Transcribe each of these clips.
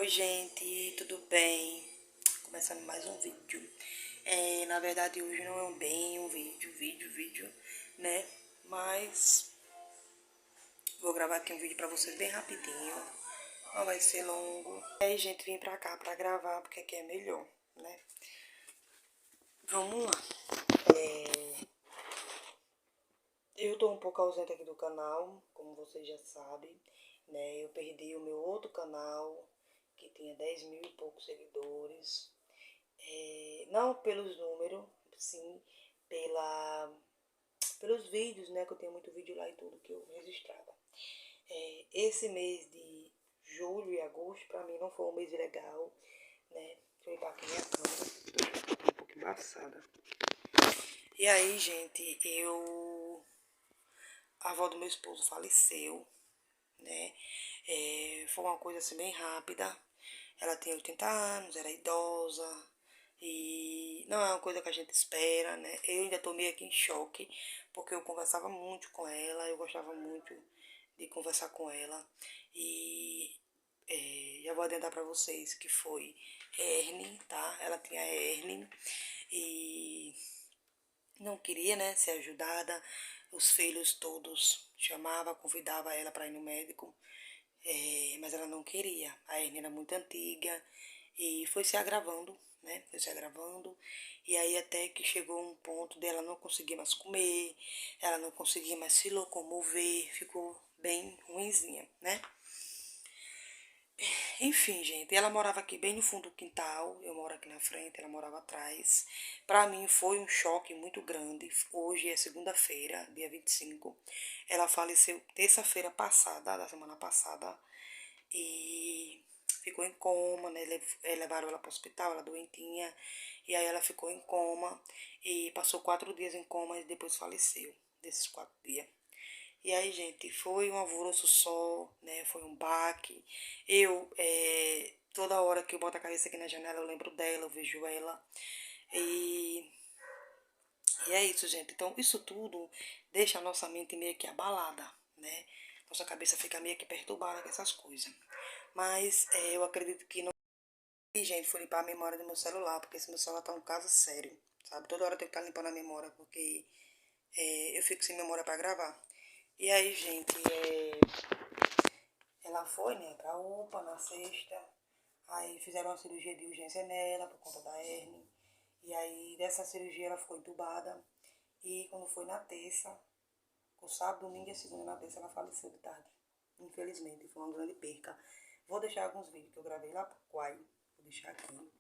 Oi gente, tudo bem? Começando mais um vídeo. Na verdade hoje não é bem um vídeo, né? Mas vou gravar aqui um vídeo pra vocês bem rapidinho. Não vai ser longo. E aí gente, vim pra cá pra gravar porque aqui é melhor, né? Vamos lá. Eu tô um pouco ausente aqui do canal, como vocês já sabem, né? Eu perdi o meu outro canal, que tinha 10 mil e poucos seguidores. Não pelos números, sim pelos vídeos, né? Que eu tenho muito vídeo lá e tudo que eu registrava. Esse mês de julho e agosto, pra mim, não foi um mês legal, né? Deixa eu limpar aqui minha câmera, tô um pouco embaçada. E aí, gente, a avó do meu esposo faleceu, né? Foi uma coisa assim bem rápida. Ela tinha 80 anos, era idosa. E não é uma coisa que a gente espera, né? Eu ainda tô meio aqui em choque, porque eu conversava muito com ela, eu gostava muito de conversar com ela. E já vou adiantar pra vocês que foi hérnia, tá? Ela tinha hérnia e não queria, né, ser ajudada. Os filhos todos chamavam, convidava ela para ir no médico, mas ela não queria. A hernia era muito antiga e foi se agravando, né? Foi se agravando. E aí até que chegou um ponto dela não conseguir mais comer, ela não conseguia mais se locomover, ficou bem ruinzinha, né? Enfim, gente, ela morava aqui bem no fundo do quintal, eu moro aqui na frente, ela morava atrás. Pra mim foi um choque muito grande. Hoje é segunda-feira, dia 25. Ela faleceu terça-feira passada, da semana passada, e ficou em coma, né? Levaram ela para o hospital, ela doentinha, e aí ela ficou em coma e passou 4 dias em coma e depois faleceu desses 4 dias. E aí, gente, foi um alvoroço só, né? Foi um baque. Toda hora que eu boto a cabeça aqui na janela, eu lembro dela, eu vejo ela. E, e é isso, gente. Então, isso tudo deixa a nossa mente meio que abalada, né? Nossa cabeça fica meio que perturbada com essas coisas. Mas eu acredito que não. E, gente, foi limpar a memória do meu celular, porque esse meu celular tá um caso sério, sabe? Toda hora eu tenho que estar limpando a memória, porque eu fico sem memória pra gravar. E aí, gente, ela foi, né, pra UPA na sexta. Aí fizeram uma cirurgia de urgência nela por conta da hérnia. E aí dessa cirurgia ela ficou entubada. E quando foi na terça, o sábado, domingo e a segunda, na terça ela faleceu de tarde. Infelizmente, foi uma grande perca. Vou deixar alguns vídeos que eu gravei lá pro Quai. Vou deixar aqui.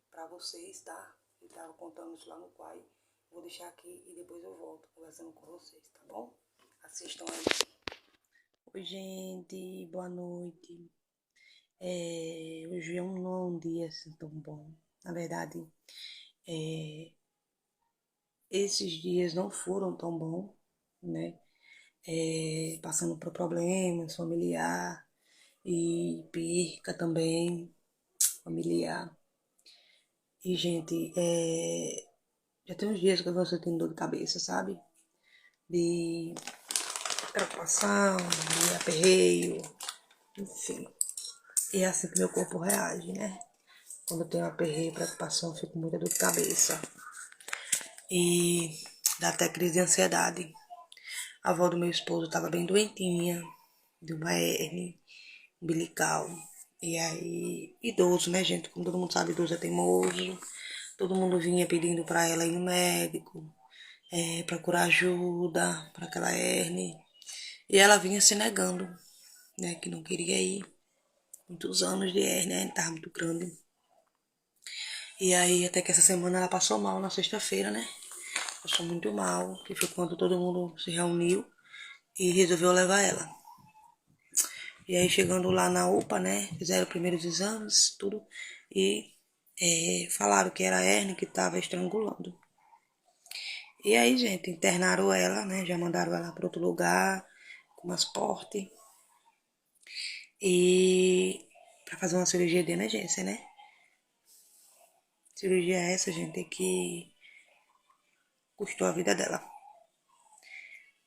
Pra vocês, tá? Eu tava contando isso lá no Quai. Vou deixar aqui e depois eu volto conversando com vocês, tá bom? Assistam aí. Oi, gente, boa noite. Hoje não é um dia assim tão bom. Na verdade, esses dias não foram tão bons, né? Passando por problemas familiar e perca também familiar. E, gente, já tem uns dias que você tem dor de cabeça, sabe? De preocupação, de aperreio, enfim. E é assim que meu corpo reage, né? Quando eu tenho aperreio, preocupação, eu fico com muita dor de cabeça. E dá até crise de ansiedade. A avó do meu esposo estava bem doentinha, de uma hérnia umbilical. E aí, idoso, né, gente? Como todo mundo sabe, idoso é teimoso. Todo mundo vinha pedindo para ela ir no médico, procurar ajuda para aquela hérnia. E ela vinha se negando, né, que não queria ir. Muitos anos de hérnia, a estava muito grande. E aí, até que essa semana ela passou mal na sexta-feira, né? Passou muito mal, que foi quando todo mundo se reuniu e resolveu levar ela. E aí, chegando lá na UPA, né? Fizeram primeiros exames, tudo. E falaram que era a hérnia que estava estrangulando. E aí, gente, internaram ela, né? Já mandaram ela para outro lugar, com umas portes. E para fazer uma cirurgia de emergência, né? Cirurgia essa, gente, que custou a vida dela,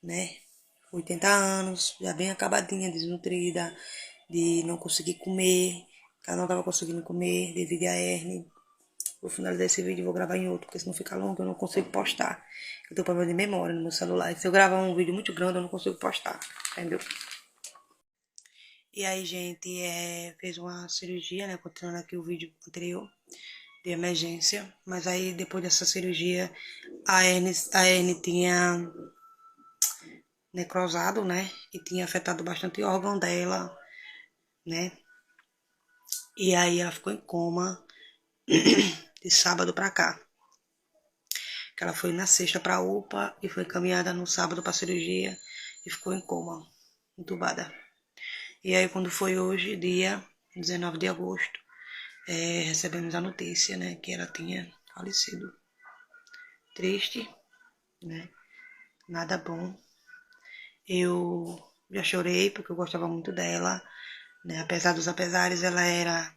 né? 80 anos, já bem acabadinha, desnutrida. de não conseguir comer, que ela não tava conseguindo comer devido à hernia. Vou finalizar esse vídeo e vou gravar em outro, porque se não ficar longo eu não consigo postar. Eu tenho problema de memória no meu celular. E se eu gravar um vídeo muito grande eu não consigo postar, entendeu? E aí, gente, fez uma cirurgia, né? Continuando aqui o vídeo anterior de emergência. Mas aí, depois dessa cirurgia, a hernia tinha necrosado, né? E tinha afetado bastante o órgão dela, né? E aí ela ficou em coma de sábado pra cá. Que ela foi na sexta pra UPA e foi encaminhada no sábado pra cirurgia e ficou em coma, entubada. E aí quando foi hoje, dia 19 de agosto, recebemos a notícia, né, que ela tinha falecido. Triste, né? Nada bom. Eu já chorei porque eu gostava muito dela, né? Apesar dos apesares, ela era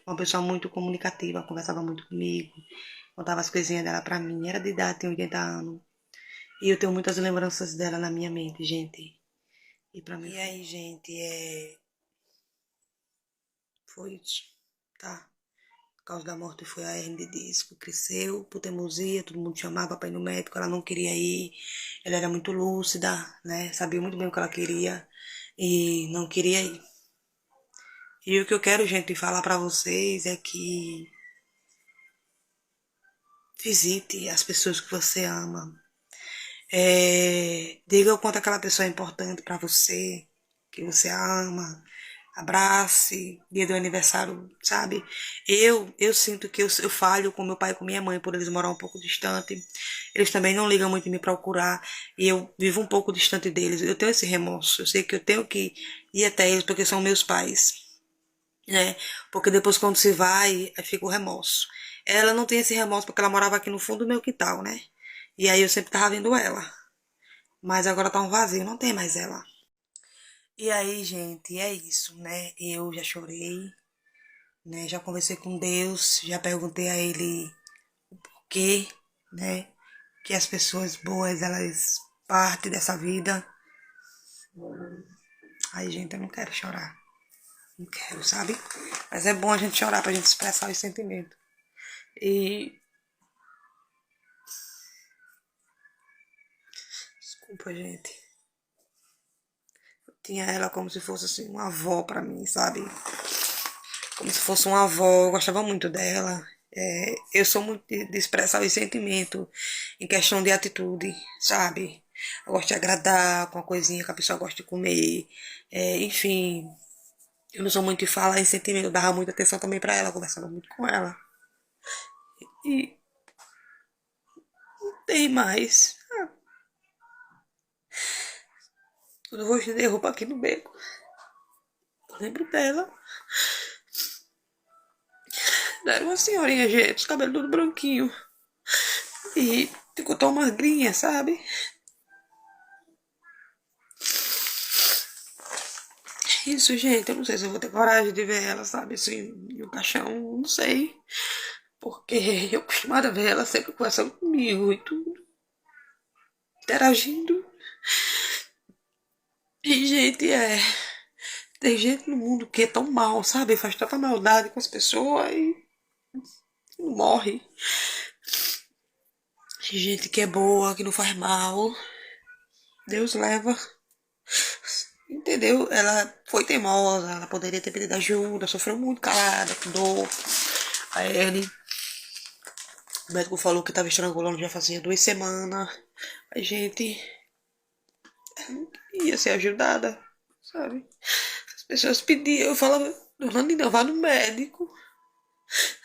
uma pessoa muito comunicativa, conversava muito comigo, contava as coisinhas dela pra mim. Era de idade, tem 80 anos. E eu tenho muitas lembranças dela na minha mente, gente. E pra mim. E aí, gente, foi isso, tá? A causa da morte foi a hernia de disco. Cresceu por teimosia, todo mundo chamava pra ir no médico, ela não queria ir. Ela era muito lúcida, né? Sabia muito bem o que ela queria e não queria ir. E o que eu quero, gente, falar pra vocês é que visite as pessoas que você ama. Diga o quanto aquela pessoa é importante pra você, que você ama. Abrace, dia do aniversário, sabe? Eu sinto que eu falho com meu pai e com minha mãe, por eles morar um pouco distante. Eles também não ligam muito em me procurar. E eu vivo um pouco distante deles. Eu tenho esse remorso. Eu sei que eu tenho que ir até eles porque são meus pais, né? Porque depois quando se vai, aí fica o remorso. Ela não tem esse remorso porque ela morava aqui no fundo do meu quintal, né? E aí eu sempre tava vendo ela. Mas agora tá um vazio, não tem mais ela. E aí, gente, é isso, né? Eu já chorei, né? Já conversei com Deus, já perguntei a Ele por quê, né? Que as pessoas boas, elas partem dessa vida. Ai, gente, eu não quero chorar. Não quero, sabe? Mas é bom a gente chorar pra gente expressar os sentimentos. E. Desculpa, gente. Eu tinha ela como se fosse assim, uma avó pra mim, sabe? Como se fosse uma avó, eu gostava muito dela. Eu sou muito de expressar os sentimentos em questão de atitude, sabe? Eu gosto de agradar com a coisinha que a pessoa gosta de comer. Enfim, eu não sou muito de falar em sentimento, eu dava muita atenção também pra ela, conversava muito com ela. E tem mais. Quando eu vou estender roupa aqui no beco, eu lembro dela. Ela era uma senhorinha, gente, os cabelos tudo branquinho. E ficou tão magrinha, sabe? Isso, gente, eu não sei se eu vou ter coragem de ver ela, sabe, assim, no caixão, não sei. Porque eu acostumada a ver ela sempre conversando comigo e tudo, interagindo. E, gente, tem gente no mundo que é tão mal, sabe? Faz tanta maldade com as pessoas e não morre. Tem gente que é boa, que não faz mal. Deus leva. Entendeu? Ela foi teimosa, ela poderia ter pedido ajuda, sofreu muito calada, com dor. A Ellie, o médico falou que estava estrangulando já fazia 2 semanas. A gente ia ser ajudada, sabe? As pessoas pediam, eu falava, dona Nina, vá no médico.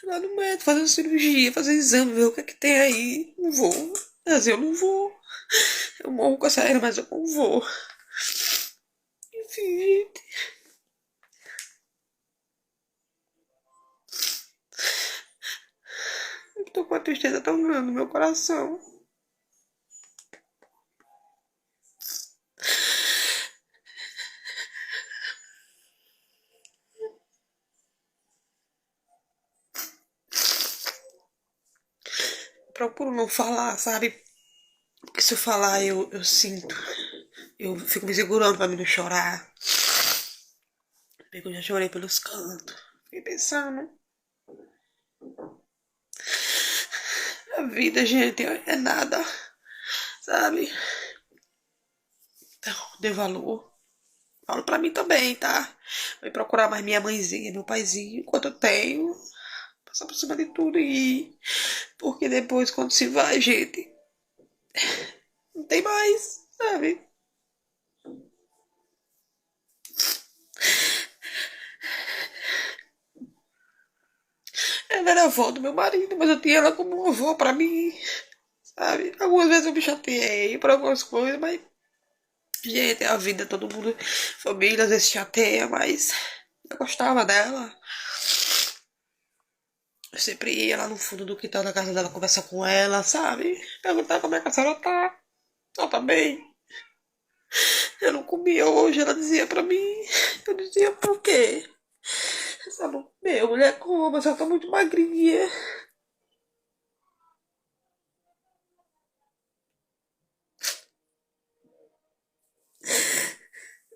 Vá no médico, fazer cirurgia, fazer exame, ver o que é que tem aí. Não vou. Mas eu não vou. Eu morro com essa hernia, mas eu não vou. Enfim, gente. Eu tô com uma tristeza tão grande no meu coração. Procuro não falar, sabe? Porque se eu falar, eu sinto. Eu fico me segurando pra mim não chorar. Porque eu já chorei pelos cantos. Fiquei pensando. A vida, gente, é nada, sabe? Então, dê valor. Falo pra mim também, tá? Vou procurar mais minha mãezinha, meu paizinho, enquanto eu tenho. Passar por cima de tudo e ir. Porque depois, quando se vai, gente, não tem mais, sabe? Ela era avó do meu marido, mas eu tinha ela como uma avó pra mim, sabe? Algumas vezes eu me chateei por algumas coisas, mas, gente, é a vida, todo mundo, família, às vezes chateia, mas eu gostava dela. Eu sempre ia lá no fundo do quintal da casa dela conversar com ela, sabe? Perguntar como é que a senhora tá. Ela tá bem. Eu não comia hoje, ela dizia pra mim. Eu dizia, por quê? Essa não comeu, mulher, como? A senhora tá muito magrinha.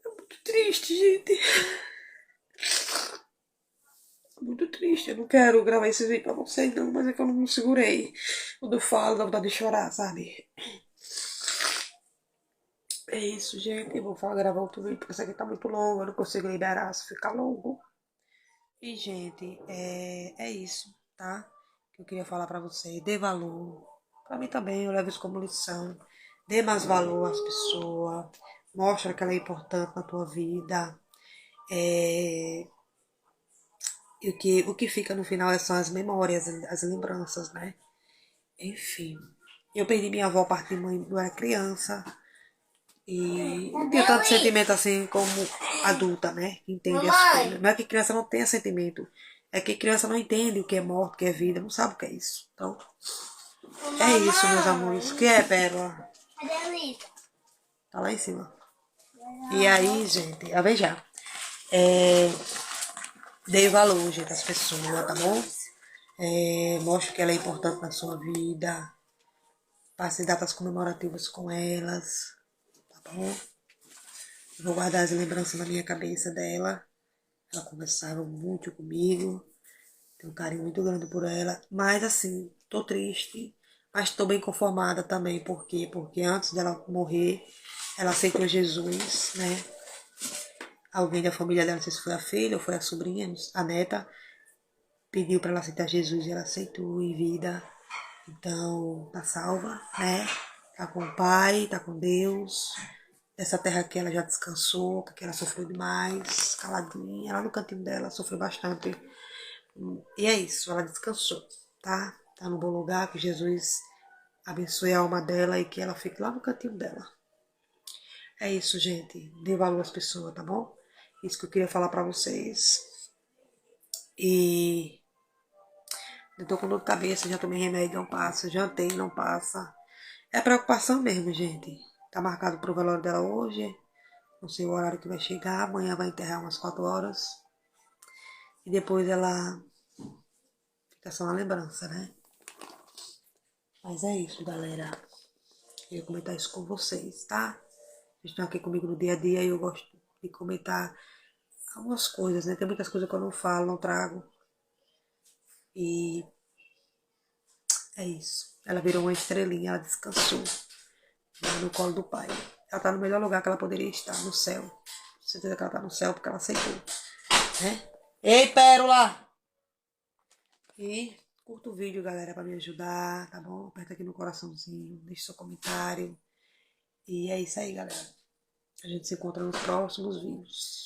Muito triste, gente. Muito triste. Eu não quero gravar esse vídeo pra vocês, não, mas é que eu não me segurei. Quando eu falo, dá vontade de chorar, sabe? É isso, gente. Eu vou gravar outro vídeo, porque isso aqui tá muito longo. Eu não consigo liberar se ficar longo. E, gente, é isso, tá? Que eu queria falar pra você. Dê valor. Pra mim também, eu levo isso como lição. Dê mais valor às pessoas. Mostra que ela é importante na tua vida. É, e o que fica no final são as memórias, as lembranças, né? Enfim. Eu perdi minha avó a partir de mãe, eu era criança. E não tinha tanto sentimento assim como adulta, né? Que entende as coisas. Não é que criança não tenha sentimento. É que criança não entende o que é morte, o que é vida, não sabe o que é isso. Então, é isso, meus amores. O que é, Pérola? Cadê a Lisa? Tá lá em cima. E aí, gente, a beijar. Dê valor, gente, às pessoas, tá bom? Mostre que ela é importante na sua vida. Passe datas comemorativas com elas, tá bom? Eu vou guardar as lembranças na minha cabeça dela. Ela conversava muito comigo. Tenho um carinho muito grande por ela. Mas assim, tô triste. Mas tô bem conformada também. Por quê? Porque antes dela morrer, ela aceitou Jesus, né? Alguém da família dela, não sei se foi a filha ou foi a sobrinha, a neta, pediu para ela aceitar Jesus e ela aceitou em vida. Então, tá salva, né? Tá com o Pai, tá com Deus. Dessa terra aqui ela já descansou, porque ela sofreu demais, caladinha. Lá no cantinho dela sofreu bastante. E é isso, ela descansou, tá? Tá no bom lugar, que Jesus abençoe a alma dela e que ela fique lá no cantinho dela. É isso, gente. Dê valor às pessoas, tá bom? Isso que eu queria falar pra vocês. E eu tô com dor de cabeça, já tomei remédio, não passa. Jantei, não passa. É preocupação mesmo, gente. Tá marcado pro velório dela hoje. Não sei o horário que vai chegar. Amanhã vai enterrar umas 4 horas. E depois ela fica só uma lembrança, né? Mas é isso, galera. Queria comentar isso com vocês, tá? Vocês estão aqui comigo no dia a dia e eu gosto de comentar algumas coisas, né? Tem muitas coisas que eu não falo, não trago. E é isso. Ela virou uma estrelinha, ela descansou, né, no colo do pai. Ela tá no melhor lugar que ela poderia estar, no céu. Com certeza que ela tá no céu porque ela aceitou, né? Ei, Pérola! E curta o vídeo, galera, pra me ajudar, tá bom? Aperta aqui no coraçãozinho, deixa seu comentário. E é isso aí, galera. A gente se encontra nos próximos vídeos.